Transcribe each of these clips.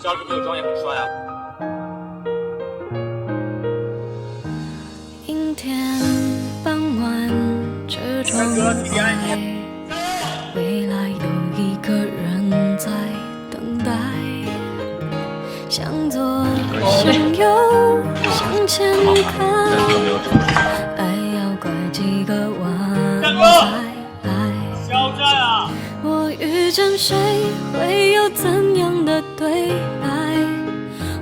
这要是没有妆也很帅啊。阴天傍晚，车窗外，未来有一个人在等待，向左向右向前看，爱要拐几个弯才来。肖战啊！我遇见谁会有怎样的对白？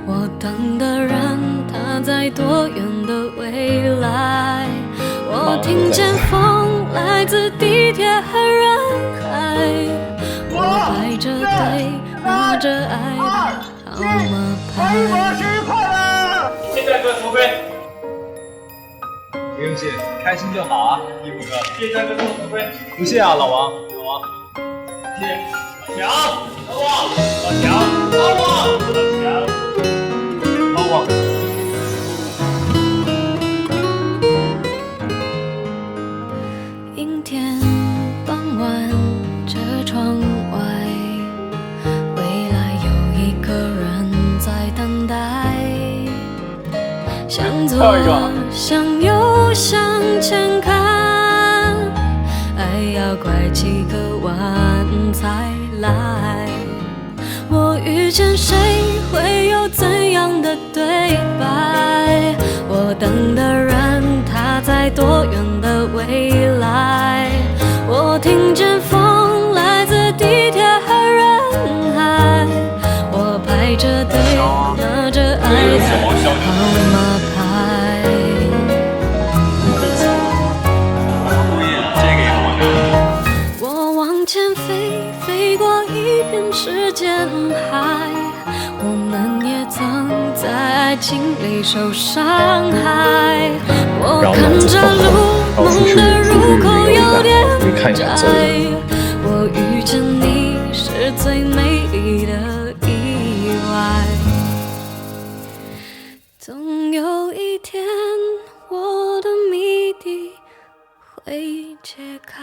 我等的人他在多远的未来？我听见风来自地铁和人海，我排着队拿着爱的号码牌。生日快乐！谢谢哥头盔。不用谢，开心就好啊，义父哥。谢谢哥送我头盔。不谢啊，老王。谢谢。老强，老王，老强，老王，老强，老王。阴天傍晚，车窗外，未来有一个人在等待，向左向右向前看，爱要拐几个弯才来。我遇见谁会有怎样的对白？我等的人他在多远的未来？我听见风来自地铁和人海，我排着队拿着爱的号码牌。我往前飞，飞过一片时间海，我们也曾在爱情里受伤害。我看着路，梦的入口有点窄，我遇见你是最美丽的意外。总有一天，我的谜底会解开。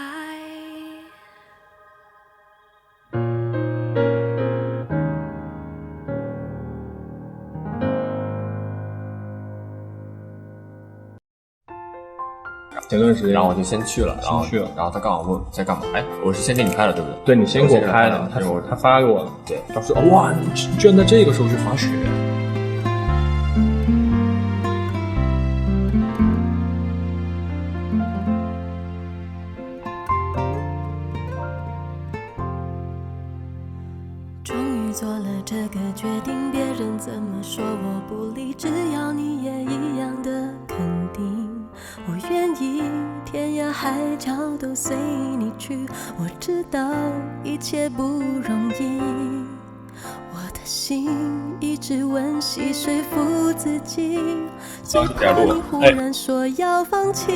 前段时间，然后我就先去了，然后他刚好问在干嘛，哎，我是先给你拍了，对不对？对你先给我拍的，他发给我了，对，他说哇，你居然在这个时候去滑雪。终于做了这个决定，别人怎么说我不理，只要你也一样的肯定，我愿意天涯海角都随你去。我知道一切不容易，我的心一直温习说服自己，最怕你忽然说要放弃。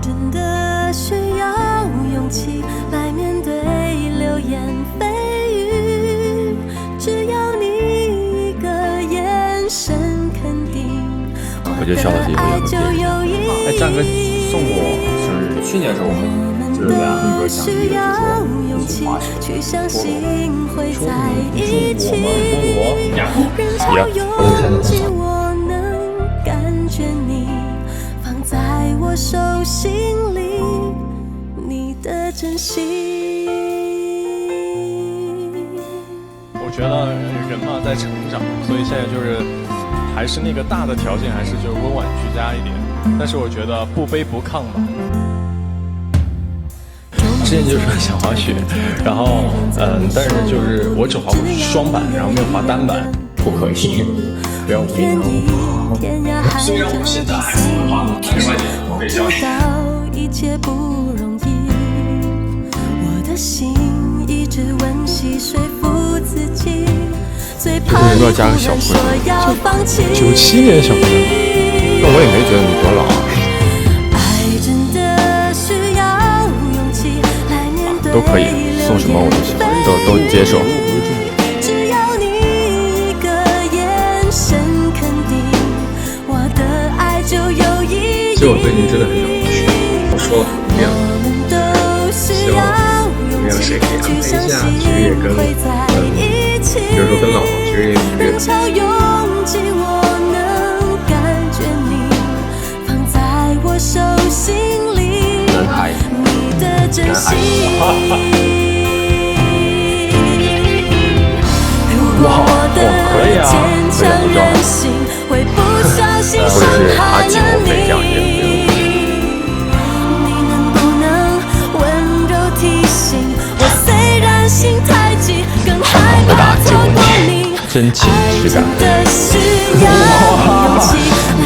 真的需要勇气来面对流言蜚语，只要你一个眼神肯定，我的爱就有意义。哎，战哥送我生日，去年的时候我们就是两个需要勇气去相信会在一起，人潮拥挤，我能感觉你放在我手心里，你的真心。我觉得人嘛在成长，所以现在就是还是那个大的条件还是就是温婉居家一点，但是我觉得不卑不亢吧。之前就是想滑雪，然后但是就是我只滑过双板，然后没有滑单板，不可以，不要无理的。虽然我现在还不会滑，没关系，我可以教你。一切不容易，我的心一直温习说服自己，最怕你忽然说要放弃。97年的小朋友，那我也没觉得你多老啊。爱真的需要勇气来面对，都可以，送什么我都行，都接受。只要你一个眼神肯定，我的爱就有意义。其实我最近真的很想滑雪，我说了1、2年，没有谁可以安排一下，其实也跟比如说跟老王其实也约的。男孩，哇，可以啊，非常不错。或者是他寂寞飞这样也没有。回答这个问题，真情实感。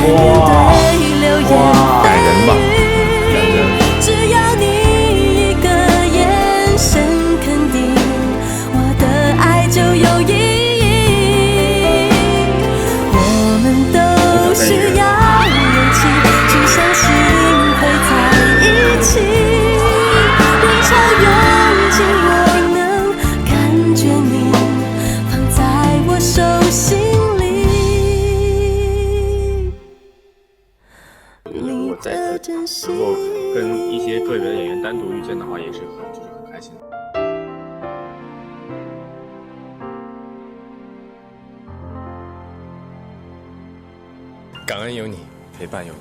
哇，感人吧？感人。只要你一个眼神肯定，我的爱就有意义。我们都需要勇气去相信会在一起，人潮拥挤，我能感觉你放在我手心里。我再次能够跟一些个别的演员单独遇见的话，也是很开心的。感恩有你，陪伴有你。